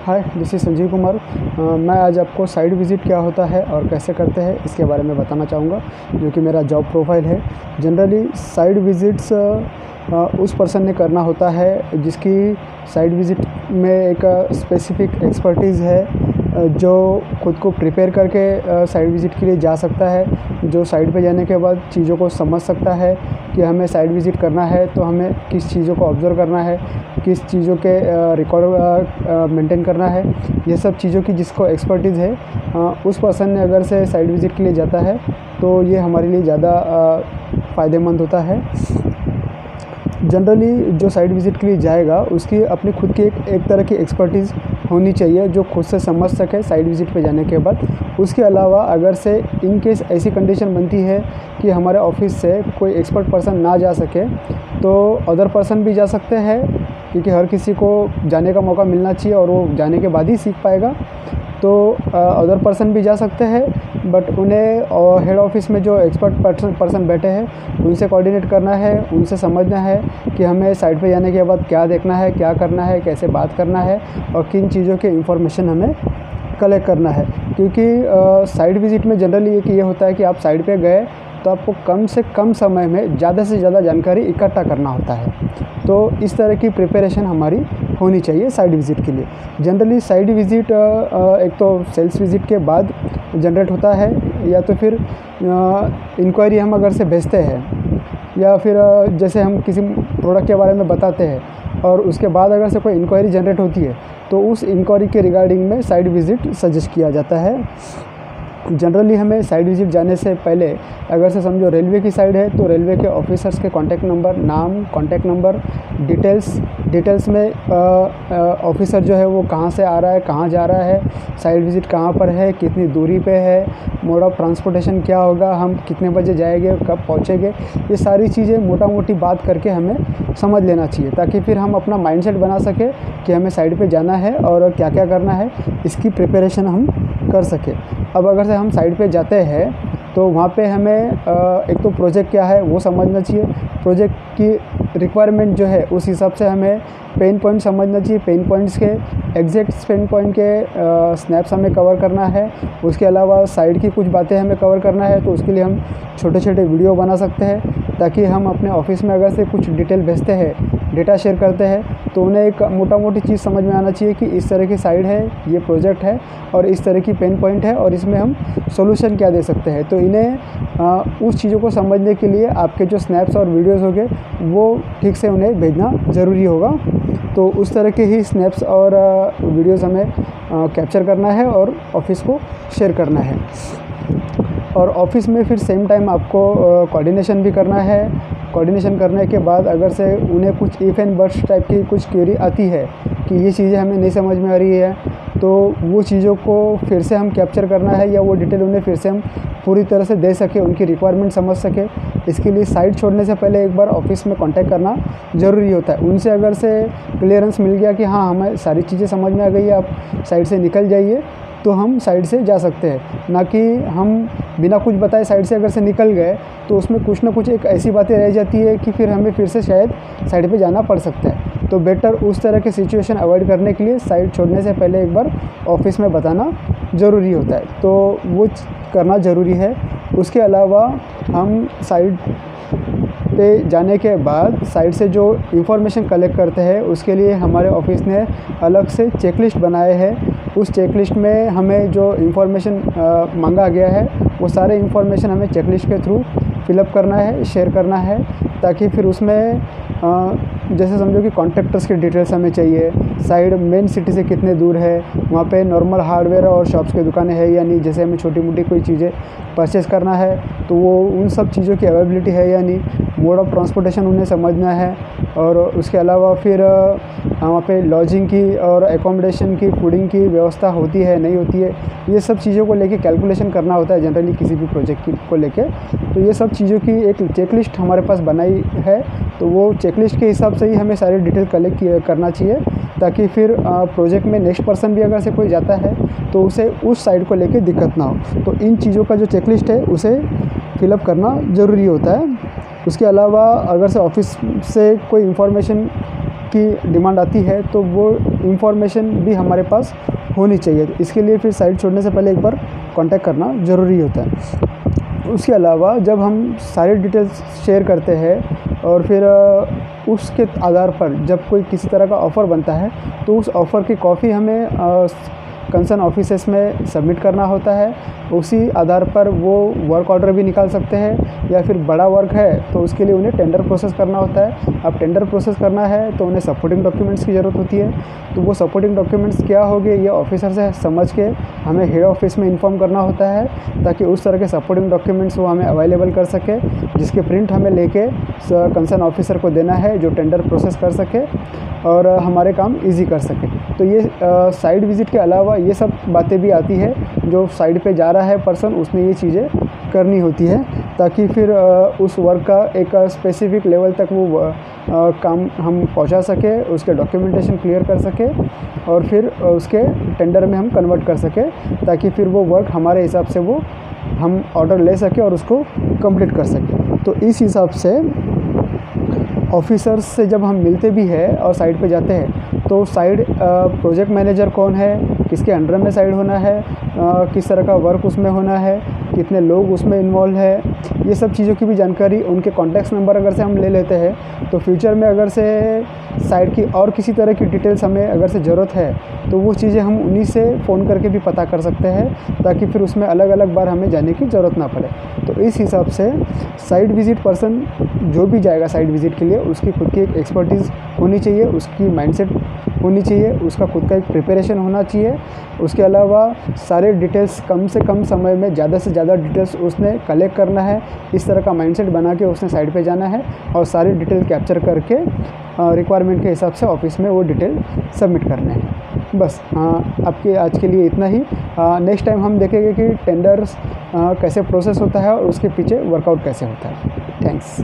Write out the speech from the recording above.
Hi, this is Sanjeev Kumar. मैं आज आपको साइट विज़िट क्या होता है और कैसे करते हैं इसके बारे में बताना चाहूँगा, जो कि मेरा जॉब प्रोफाइल है। जनरली साइट विज़िट्स उस पर्सन ने करना होता है जिसकी साइट विज़िट में एक स्पेसिफ़िक एक्सपर्टीज़ है, जो खुद को प्रिपेयर करके साइट विज़िट के लिए जा सकता है, जो साइट पे जाने के बाद चीज़ों को समझ सकता है कि हमें साइट विज़िट करना है तो हमें किस चीज़ों को ऑब्ज़र्व करना है, किस चीज़ों के रिकॉर्ड मेंटेन करना है। ये सब चीज़ों की जिसको एक्सपर्टीज़ है, उस पर्सन ने अगर से साइट विज़िट के लिए जाता है तो ये हमारे लिए ज़्यादा फ़ायदेमंद होता है। जनरली जो साइट विज़िट के लिए जाएगा उसकी अपनी खुद की एक तरह की एक्सपर्टीज़ होनी चाहिए, जो खुद से समझ सके साइट विज़िट पे जाने के बाद। उसके अलावा अगर से इन केस ऐसी कंडीशन बनती है कि हमारे ऑफिस से कोई एक्सपर्ट पर्सन ना जा सके तो अदर पर्सन भी जा सकते हैं, क्योंकि हर किसी को जाने का मौका मिलना चाहिए और वो जाने के बाद ही सीख पाएगा। तो अदर पर्सन भी जा सकते हैं, बट उन्हें हेड ऑफिस में जो एक्सपर्ट पर्सन बैठे हैं उनसे कोऑर्डिनेट करना है, उनसे समझना है कि हमें साइट पे जाने के बाद क्या देखना है, क्या करना है, कैसे बात करना है और किन चीज़ों के इंफॉर्मेशन हमें कलेक्ट करना है। क्योंकि साइट विज़िट में जनरली ये होता है कि आप साइट पे गए तो आपको कम से कम समय में ज़्यादा से ज़्यादा जानकारी इकट्ठा करना होता है। तो इस तरह की प्रिपरेशन हमारी होनी चाहिए साइट विज़िट के लिए। जनरली साइट विज़िट एक तो सेल्स विज़िट के बाद जनरेट होता है, या तो फिर इंक्वायरी हम अगर से भेजते हैं, या फिर जैसे हम किसी प्रोडक्ट के बारे में बताते हैं और उसके बाद अगर से कोई इंक्वायरी जनरेट होती है तो उस इंक्वायरी के रिगार्डिंग में साइट विज़िट सजेस्ट किया जाता है। जनरली हमें साइट विज़िट जाने से पहले अगर से समझो रेलवे की साइड है तो रेलवे के ऑफिसर्स के कॉन्टैक्ट नंबर, नाम, कॉन्टैक्ट नंबर, डिटेल्स में ऑफिसर जो है वो कहाँ से आ रहा है, कहाँ जा रहा है, साइट विज़िट कहाँ पर है, कितनी दूरी पे है, मोड ऑफ़ ट्रांसपोर्टेशन क्या होगा, हम कितने बजे जाएंगे, कब पहुँचेंगे, ये सारी चीज़ें मोटा मोटी बात करके हमें समझ लेना चाहिए, ताकि फिर हम अपना माइंडसेट बना सकें कि हमें साइट पे जाना है और क्या क्या करना है, इसकी प्रिपरेशन हम कर सकें। अब अगर से हम साइट पे जाते हैं तो वहाँ पे हमें एक तो प्रोजेक्ट क्या है वो समझना चाहिए, प्रोजेक्ट की रिक्वायरमेंट जो है उस हिसाब से हमें पेन पॉइंट समझना चाहिए, पेन पॉइंट्स के एग्जैक्ट पेन पॉइंट के स्नैप्स हमें कवर करना है। उसके अलावा साइट की कुछ बातें हमें कवर करना है, तो उसके लिए हम छोटे छोटे वीडियो बना सकते हैं, ताकि हम अपने ऑफिस में अगर से कुछ डिटेल भेजते हैं, डेटा शेयर करते हैं, तो उन्हें एक मोटा मोटी चीज़ समझ में आना चाहिए कि इस तरह की साइट है, ये प्रोजेक्ट है और इस तरह की पेन पॉइंट है और इसमें हम सॉल्यूशन क्या दे सकते हैं। तो इन्हें उस चीज़ों को समझने के लिए आपके जो स्नैप्स और वीडियोज़ होंगे वो ठीक से उन्हें भेजना ज़रूरी होगा। तो उस तरह के ही स्नैप्स और वीडियोज़ हमें कैप्चर करना है और ऑफिस को शेयर करना है। और ऑफिस में फिर सेम टाइम आपको कोऑर्डिनेशन भी करना है। कोऑर्डिनेशन करने के बाद अगर से उन्हें कुछ इफ़ एंड बट्स टाइप की कुछ क्वेरी आती है कि ये चीज़ें हमें नहीं समझ में आ रही है, तो वो चीज़ों को फिर से हम कैप्चर करना है, या वो डिटेल उन्हें फिर से हम पूरी तरह से दे सके, उनकी रिक्वायरमेंट समझ सके। इसके लिए साइट छोड़ने से पहले एक बार ऑफिस में कांटेक्ट करना ज़रूरी होता है। उनसे अगर से क्लियरेंस मिल गया कि हाँ हमें सारी चीज़ें समझ में आ गई है, आप साइट से निकल जाइए, तो हम साइट से जा सकते हैं। ना कि हम बिना कुछ बताए साइट से अगर से निकल गए तो उसमें कुछ ना कुछ एक ऐसी बातें रह जाती है कि फिर हमें फिर से शायद साइट पे जाना पड़ सकता है। तो बेटर उस तरह के सिचुएशन अवॉइड करने के लिए साइट छोड़ने से पहले एक बार ऑफिस में बताना ज़रूरी होता है, तो वो करना ज़रूरी है। उसके अलावा हम साइट पे जाने के बाद साइट से जो इंफॉर्मेशन कलेक्ट करते हैं उसके लिए हमारे ऑफिस ने अलग से चेकलिस्ट बनाए हैं। उस चेकलिस्ट में हमें जो इंफॉर्मेशन मांगा गया है वो सारे इंफॉर्मेशन हमें चेकलिस्ट के थ्रू फिलअप करना है, शेयर करना है, ताकि फिर उसमें जैसे समझो कि कॉन्ट्रैक्टर्स की डिटेल्स हमें चाहिए, साइट मेन सिटी से कितने दूर है, वहाँ पे नॉर्मल हार्डवेयर और शॉप्स की दुकानें हैं या नहीं, जैसे हमें छोटी मोटी कोई चीज़ें परचेस करना है तो वो उन सब चीज़ों की अवेलेबिलिटी है या नहीं, मोड ऑफ़ ट्रांसपोर्टेशन उन्हें समझना है। और उसके अलावा फिर वहाँ पे लॉजिंग की और एकोमोडेशन की, फूडिंग की व्यवस्था होती है नहीं होती है, ये सब चीज़ों को लेके कैलकुलेशन करना होता है जनरली किसी भी प्रोजेक्ट को लेके। तो ये सब चीज़ों की एक चेकलिस्ट हमारे पास बनाई है, तो वो चेकलिस्ट के हिसाब से ही हमें सारी डिटेल कलेक्ट करना चाहिए, ताकि फिर प्रोजेक्ट में नेक्स्ट पर्सन भी अगर से कोई जाता है तो उसे उस साइट को लेके दिक्कत ना हो। तो इन चीज़ों का जो चेकलिस्ट है उसे फिलअप करना ज़रूरी होता है। उसके अलावा अगर से ऑफिस से कोई इंफॉर्मेशन की डिमांड आती है तो वो इंफॉर्मेशन भी हमारे पास होनी चाहिए। इसके लिए फिर साइट छोड़ने से पहले एक बार कांटेक्ट करना ज़रूरी होता है। उसके अलावा जब हम सारी डिटेल्स शेयर करते हैं और फिर उसके आधार पर जब कोई किसी तरह का ऑफ़र बनता है तो उस ऑफ़र की कॉपी हमें कंसर्न ऑफिसेस में सबमिट करना होता है। उसी आधार पर वो वर्क ऑर्डर भी निकाल सकते हैं, या फिर बड़ा वर्क है तो उसके लिए उन्हें टेंडर प्रोसेस करना होता है। अब टेंडर प्रोसेस करना है तो उन्हें सपोर्टिंग डॉक्यूमेंट्स की ज़रूरत होती है। तो वो सपोर्टिंग डॉक्यूमेंट्स क्या होंगे ये ऑफिसर से समझ के हमें हेड ऑफिस में इन्फॉर्म करना होता है, ताकि उस तरह के सपोर्टिंग डॉक्यूमेंट्स वो हमें अवेलेबल कर सके, जिसके प्रिंट हमें लेके कंसर्न ऑफिसर को देना है, जो टेंडर प्रोसेस कर सके और हमारे काम ईजी कर सके। तो ये साइट विज़िट के अलावा ये सब बातें भी आती है, जो साइट पे जा रहा है पर्सन उसने ये चीज़ें करनी होती है, ताकि फिर उस वर्क का एक स्पेसिफिक लेवल तक वो काम हम पहुंचा सके, उसके डॉक्यूमेंटेशन क्लियर कर सके और फिर उसके टेंडर में हम कन्वर्ट कर सके, ताकि फिर वो वर्क हमारे हिसाब से वो हम ऑर्डर ले सके और उसको कंप्लीट कर सके। तो इस हिसाब से ऑफिसर्स से जब हम मिलते भी हैं और साइट पे जाते हैं तो साइट प्रोजेक्ट मैनेजर कौन है, किसके अंडर में साइट होना है, किस तरह का वर्क उसमें होना है, कितने लोग उसमें इन्वॉल्व है, ये सब चीज़ों की भी जानकारी, उनके कॉन्टैक्ट नंबर अगर से हम ले लेते हैं तो फ्यूचर में अगर से साइट की और किसी तरह की डिटेल्स हमें अगर से ज़रूरत है तो वो चीज़ें हम उन्हीं से फ़ोन करके भी पता कर सकते हैं, ताकि फिर उसमें अलग अलग बार हमें जाने की ज़रूरत ना पड़े। तो इस हिसाब से साइट विज़िट पर्सन जो भी जाएगा साइट विज़िट के लिए, उसकी खुद की एक एक्सपर्टीज़ होनी चाहिए, उसकी माइंडसेट होनी चाहिए, उसका खुद का एक प्रिपरेशन होना चाहिए। उसके अलावा सारे डिटेल्स कम से कम समय में ज़्यादा से ज़्यादा डिटेल्स उसने कलेक्ट करना है, इस तरह का माइंडसेट बना के उसने साइट पे जाना है और सारी डिटेल कैप्चर करके रिक्वायरमेंट के हिसाब से ऑफिस में वो डिटेल सबमिट करने हैं। बस आपके आज के लिए इतना ही। नेक्स्ट टाइम हम देखेंगे कि टेंडर्स कैसे प्रोसेस होता है और उसके पीछे वर्कआउट कैसे होता है। थैंक्स।